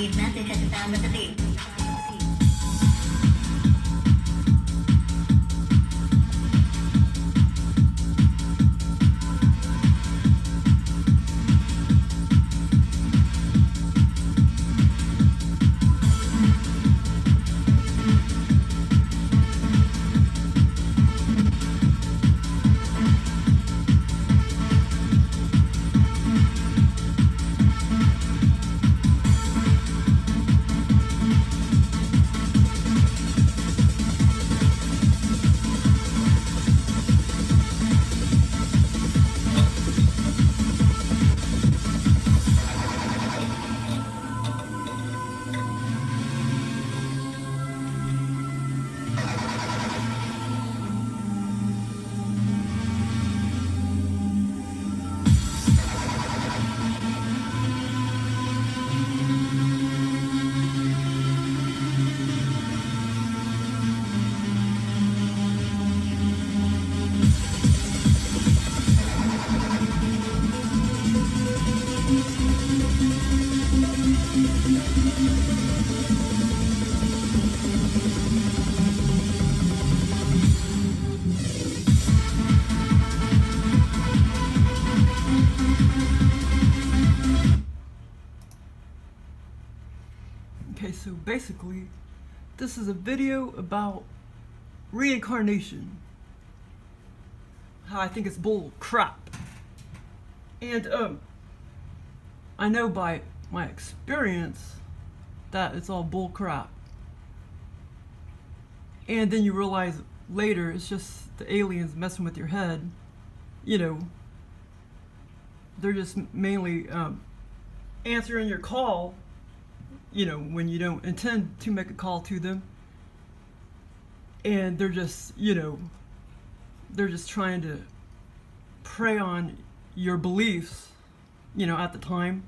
Leave message at the sound of the beep. Okay, so basically, this is a video about reincarnation. How I think it's bull crap. And I know by my experience that it's all bull crap. And then you realize later it's just the aliens messing with your head. You know, they're just mainly answering your call, you know, when you don't intend to make a call to them. And they're just, you know, they're just trying to prey on your beliefs, you know, at the time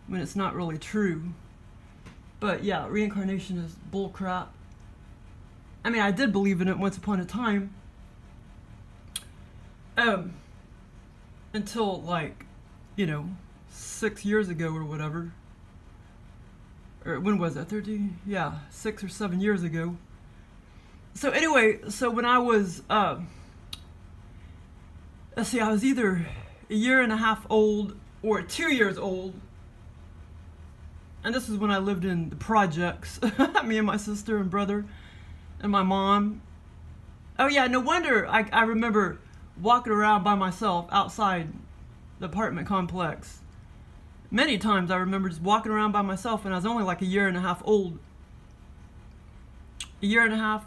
when it's not really true. But yeah, reincarnation is bull crap. I mean, I did believe in it once upon a time. Until like, you know, 6 years ago or whatever. Or when was that? 13? Yeah, 6 or 7 years ago. So anyway, so when I was, let's see, I was either a year and a half old or 2 years old. And this is when I lived in the projects. Me and my sister and brother and my mom. Oh yeah, no wonder I remember walking around by myself outside the apartment complex. Many times I remember just walking around by myself, and I was only like a year and a half old. A year and a half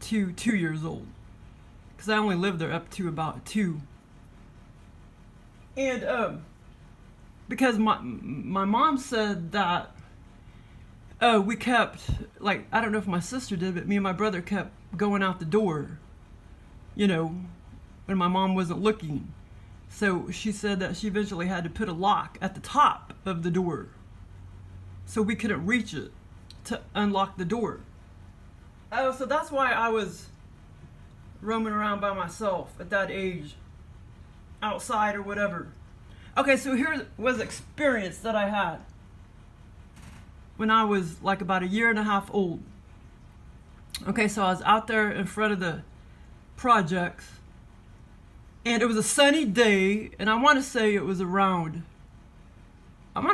to 2 years old. Because I only lived there up to about 2. And because my mom said that we kept, like, I don't know if my sister did, but me and my brother kept going out the door, you know, when my mom wasn't looking. So she said that she eventually had to put a lock at the top of the door so we couldn't reach it to unlock the door. Oh, so that's why I was roaming around by myself at that age, outside or whatever. Okay, so here was experience that I had when I was like about a year and a half old. Okay, so I was out there in front of the projects, and it was a sunny day, and I want to say it was around like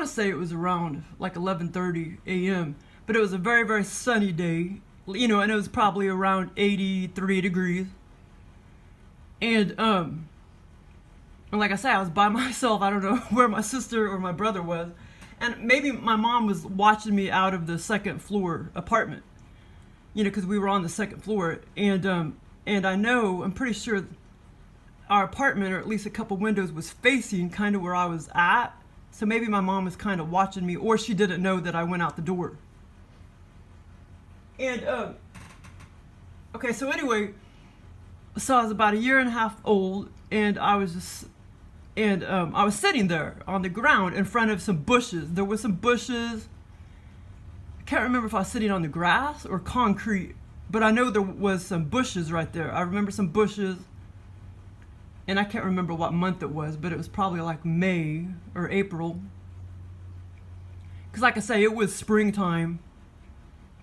11:30 a.m., but it was a very, very sunny day, you know, and it was probably around 83 degrees. And like I said, I was by myself. I don't know where my sister or my brother was. And maybe my mom was watching me out of the second floor apartment, you know, because we were on the second floor. And I know, I'm pretty sure our apartment, or at least a couple windows, was facing kind of where I was at. So maybe my mom was kind of watching me, or she didn't know that I went out the door. And, okay, so anyway, so I was about a year and a half old, and I was sitting there on the ground in front of some bushes. There were some bushes. I can't remember if I was sitting on the grass or concrete, but I know there was some bushes right there. I remember some bushes, and I can't remember what month it was, but it was probably like May or April. Because like I say, it was springtime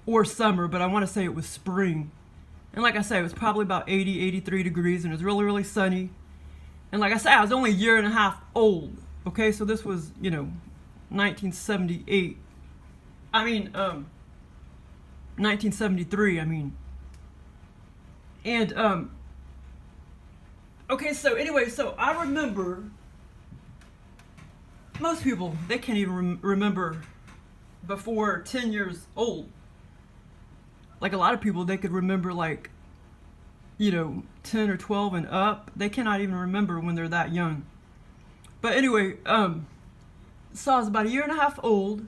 or summer, but I want to say it was spring. And like I say, it was probably about 80, 83 degrees, and it was really, really sunny. And like I say, I was only a year and a half old. Okay, so this was, 1978. 1973, And, okay, so anyway, so I remember, most people, they can't even remember before 10 years old. Like a lot of people, they could remember 10 or 12 and up. They cannot even remember when they're that young. But anyway, so I was about a year and a half old,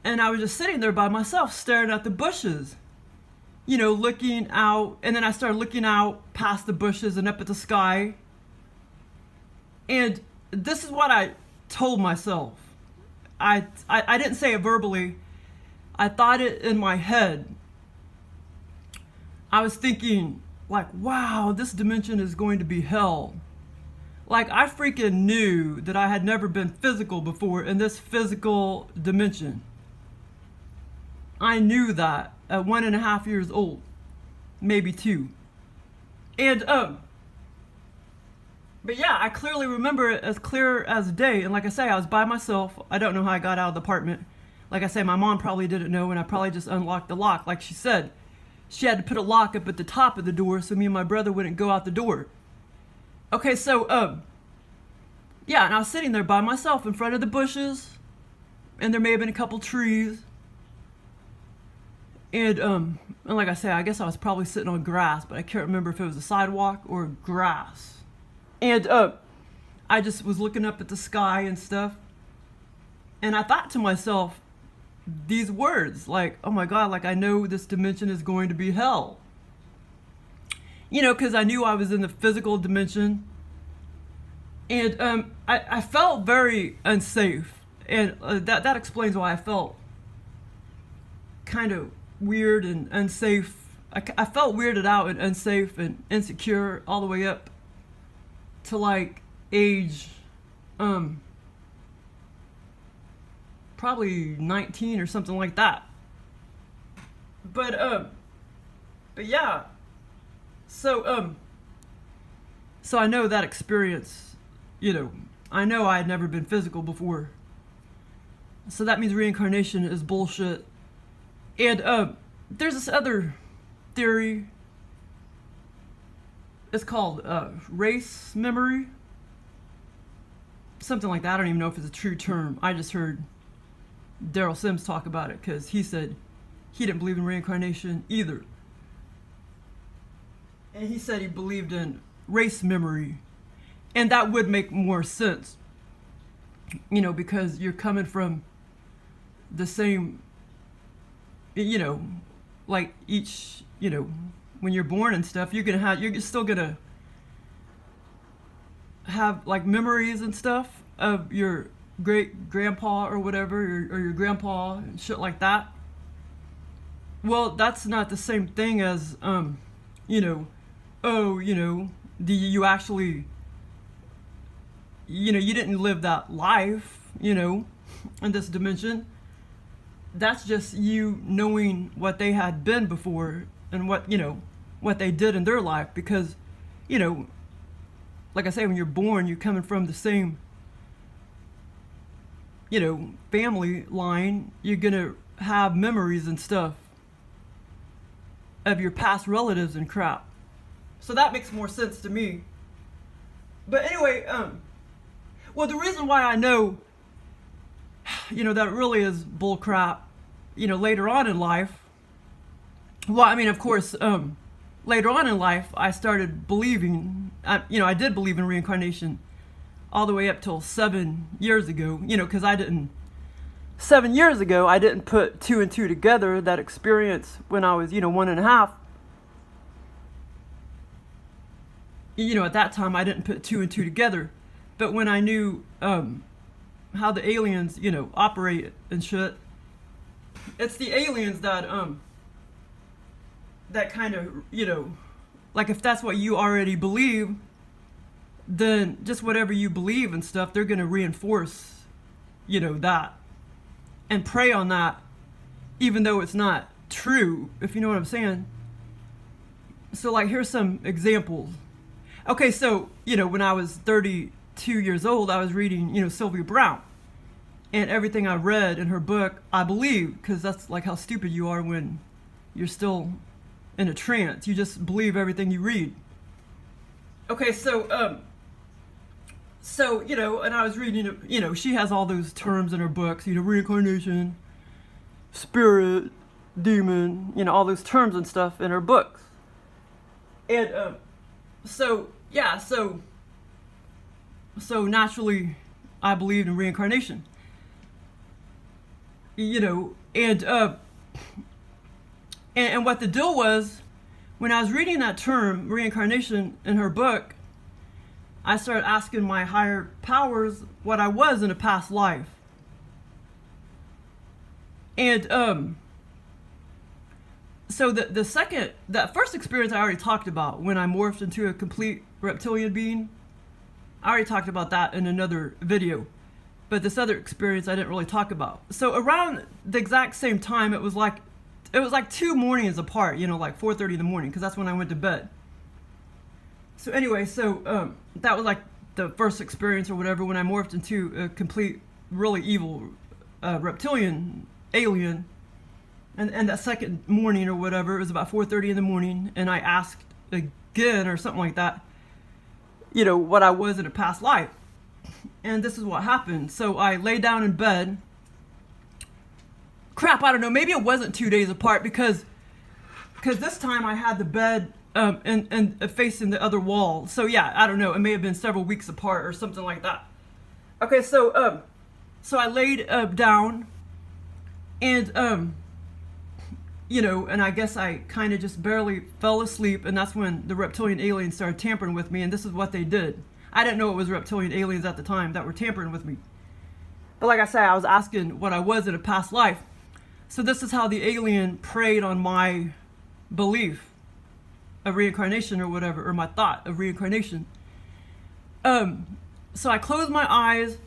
and I was just sitting there by myself staring at the bushes, looking out, and then I started looking out past the bushes and up at the sky. And this is what I told myself. I didn't say it verbally. I thought it in my head. I was thinking, wow, this dimension is going to be hell. I freaking knew that I had never been physical before in this physical dimension. I knew that at 1.5 years old, maybe 2. And, but yeah, I clearly remember it as clear as day. And like I say, I was by myself. I don't know how I got out of the apartment. Like I say, my mom probably didn't know, and I probably just unlocked the lock. Like she said, she had to put a lock up at the top of the door so me and my brother wouldn't go out the door. Okay, so, yeah, and I was sitting there by myself in front of the bushes, and there may have been a couple trees. And like I say, I guess I was probably sitting on grass, but I can't remember if it was a sidewalk or grass. And I just was looking up at the sky and stuff, and I thought to myself these words, oh my God, I know this dimension is going to be hell. Because I knew I was in the physical dimension. And I felt very unsafe. And that explains why I felt kind of weird and unsafe. I felt weirded out and unsafe and insecure all the way up to age probably 19 or something like that. But yeah. So I know that experience, I know I had never been physical before. So that means reincarnation is bullshit. And there's this other theory. It's called race memory. Something like that. I don't even know if it's a true term. I just heard Daryl Sims talk about it because he said he didn't believe in reincarnation either. And he said he believed in race memory. And that would make more sense. Because you're coming from the same, each, when you're born and stuff, you're still gonna have memories and stuff of your great grandpa or whatever, or your grandpa and shit like that. Well, that's not the same thing as, you actually, you didn't live that life, in this dimension. That's just you knowing what they had been before and what they did in their life. Because, like I say, when you're born, you're coming from the same, family line. You're going to have memories and stuff of your past relatives and crap. So that makes more sense to me. But anyway, well, the reason why I know, that really is bull crap, later on in life. Well, of course, later on in life, I started believing, I did believe in reincarnation all the way up till 7 years ago, because 7 years ago, I didn't put 2 and 2 together, that experience when I was, 1.5. At that time, I didn't put 2 and 2 together. But when I knew how the aliens, operate and shit, it's the aliens that that kind of, if that's what you already believe, then just whatever you believe and stuff, they're going to reinforce, that. and prey on that, even though it's not true, if you know what I'm saying. So like, here's some examples. Okay, so, when I was 32 years old, I was reading, Sylvia Brown. And everything I read in her book, I believe, because that's like how stupid you are when you're still in a trance. You just believe everything you read. Okay, so, and I was reading, she has all those terms in her books, reincarnation, spirit, demon, all those terms and stuff in her books. And, so naturally, I believed in reincarnation. And what the deal was, when I was reading that term, reincarnation, in her book, I started asking my higher powers what I was in a past life. And so that first experience I already talked about, when I morphed into a complete reptilian being. I already talked about that in another video. But this other experience I didn't really talk about. So around the exact same time, it was like 2 mornings apart, like 4:30 in the morning, because that's when I went to bed. So anyway, that was like the first experience or whatever, when I morphed into a complete, really evil reptilian alien. And that second morning or whatever, it was about 4:30 in the morning, and I asked again or something like that, what I was in a past life. And this is what happened. So I lay down in bed. Crap, I don't know. Maybe it wasn't 2 days apart, because this time I had the bed and facing the other wall. So yeah, I don't know. It may have been several weeks apart or something like that. Okay, so I laid down, and and I guess I kind of just barely fell asleep, and that's when the reptilian aliens started tampering with me, and this is what they did. I didn't know it was reptilian aliens at the time that were tampering with me. But like I said, I was asking what I was in a past life. So this is how the alien preyed on my belief of reincarnation or whatever, or my thought of reincarnation. So I closed my eyes.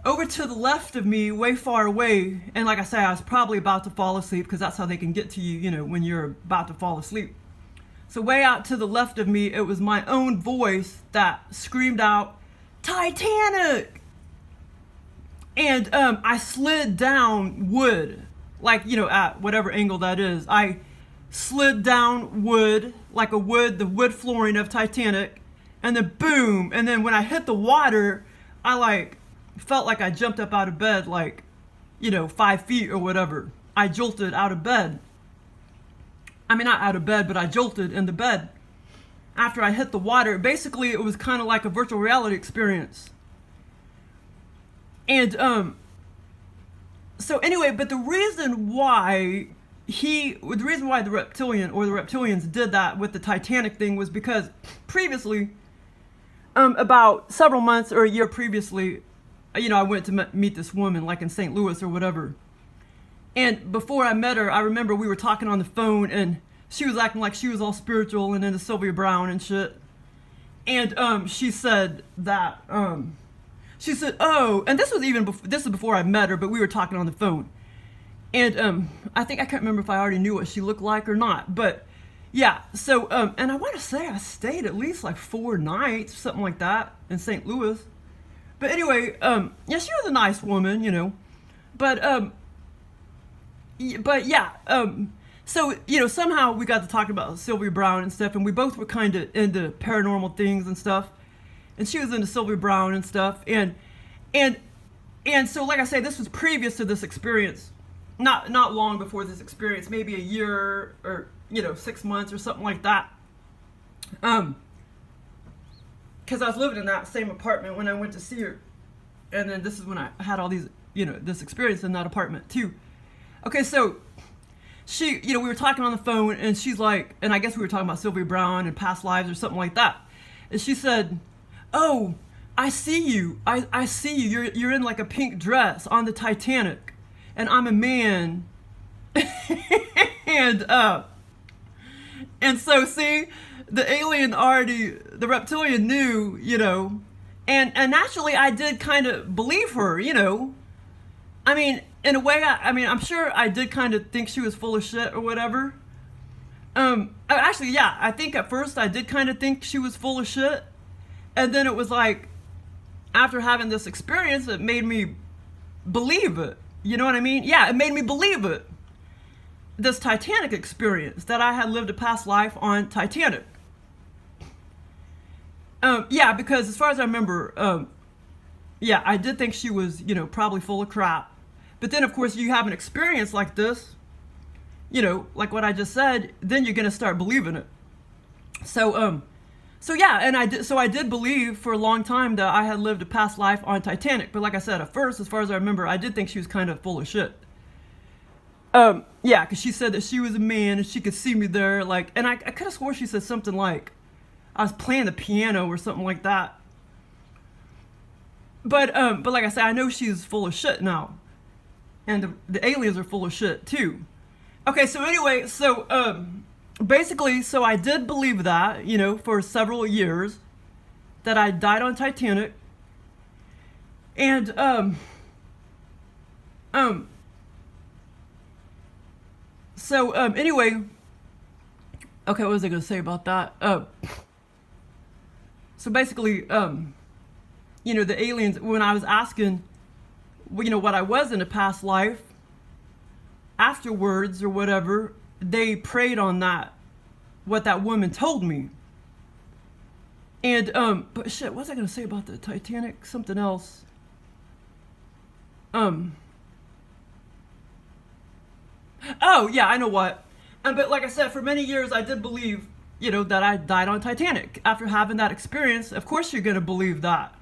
Over to the left of me, way far away, and like I said, I was probably about to fall asleep, because that's how they can get to you, when you're about to fall asleep. So way out to the left of me, it was my own voice that screamed out, "Titanic!" And I slid down wood, like, at whatever angle that is. I slid down wood, like the wood flooring of Titanic, and then boom. And then when I hit the water, I felt like I jumped up out of bed, 5 feet or whatever. I jolted out of bed. I mean, not out of bed, but I jolted in the bed after I hit the water. Basically, it was kind of like a virtual reality experience. And so anyway, but the reason why the reptilian or the reptilians did that with the Titanic thing was because previously, about several months or a year previously, I went to meet this woman, like in St. Louis or whatever. And before I met her, I remember we were talking on the phone, and she was acting like she was all spiritual and into Sylvia Brown and shit. And she said that, oh, and this is before I met her, but we were talking on the phone. And I can't remember if I already knew what she looked like or not, but yeah. So, and I want to say I stayed at least 4 nights, something like that, in St. Louis. But anyway, yeah, she was a nice woman, but yeah, so, somehow we got to talk about Sylvia Brown and stuff, and we both were kind of into paranormal things and stuff, and she was into Sylvia Brown and stuff, and so, like I say, this was previous to this experience, not long before this experience, maybe a year or, 6 months or something like that, because I was living in that same apartment when I went to see her, and then this is when I had all these, this experience in that apartment too. Okay, so she, we were talking on the phone, and she's like, and I guess we were talking about Sylvia Brown and past lives or something like that. And she said, "Oh, I see you. I see you. You're in a pink dress on the Titanic, and I'm a man." and so see, the reptilian knew, and naturally I did kind of believe her, I mean, in a way, I mean, I'm sure I did kind of think she was full of shit or whatever. Actually, yeah, I think at first I did kind of think she was full of shit. And then it was like, after having this experience, it made me believe it. You know what I mean? Yeah, it made me believe it. This Titanic experience, that I had lived a past life on Titanic. Yeah, because as far as I remember, yeah, I did think she was, you know, probably full of crap. But then, of course, you have an experience like this, you know, like what I just said, then you're going to start believing it. So yeah, and I did believe for a long time that I had lived a past life on Titanic. But like I said, at first, as far as I remember, I did think she was kind of full of shit. Yeah, because she said that she was a man and she could see me there, like, and I could have swore she said something like I was playing the piano or something like that. But like I said, I know she's full of shit now, and the aliens are full of shit too. Okay, so anyway, so basically, so I did believe that, you know, for several years, that I died on Titanic, and so anyway, okay, what was I gonna say about that? So basically, you know, the aliens, when I was asking, you know, what I was in a past life, afterwards or whatever, they preyed on that, what that woman told me. And, but shit, what was I gonna say about the Titanic? Something else. Oh, yeah, I know what. But like I said, for many years, I did believe, you know, that I died on Titanic. After having that experience, of course you're gonna believe that.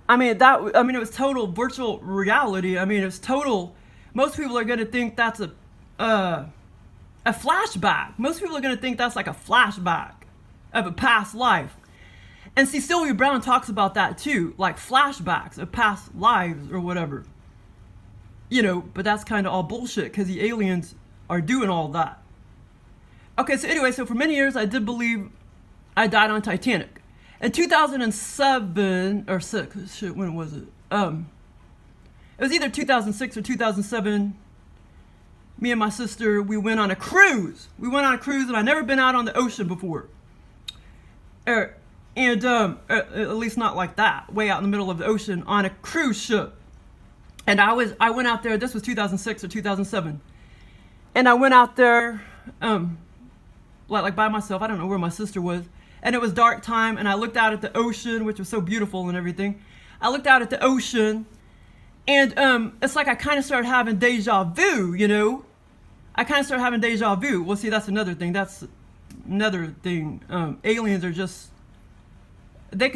I mean, it was total virtual reality. I mean, it's total. Most people are gonna think that's a flashback. Most people are gonna think that's like a flashback of a past life. And see, Sylvia Brown talks about that too, like flashbacks of past lives or whatever. You know, but that's kind of all bullshit because the aliens are doing all that. Okay, so anyway, so for many years I did believe I died on Titanic. In 2007 or 6, shit, when was it? It was either 2006 or 2007. Me and my sister, we went on a cruise. We went on a cruise, and I'd never been out on the ocean before. And at least not like that, way out in the middle of the ocean on a cruise ship. And I went out there. This was 2006 or 2007, and I went out there, like by myself. I don't know where my sister was, and it was dark time. And I looked out at the ocean, which was so beautiful and everything. I looked out at the ocean, and it's like I kind of started having deja vu. You know, I kind of started having deja vu. Well, see, that's another thing. That's another thing. Aliens are just they.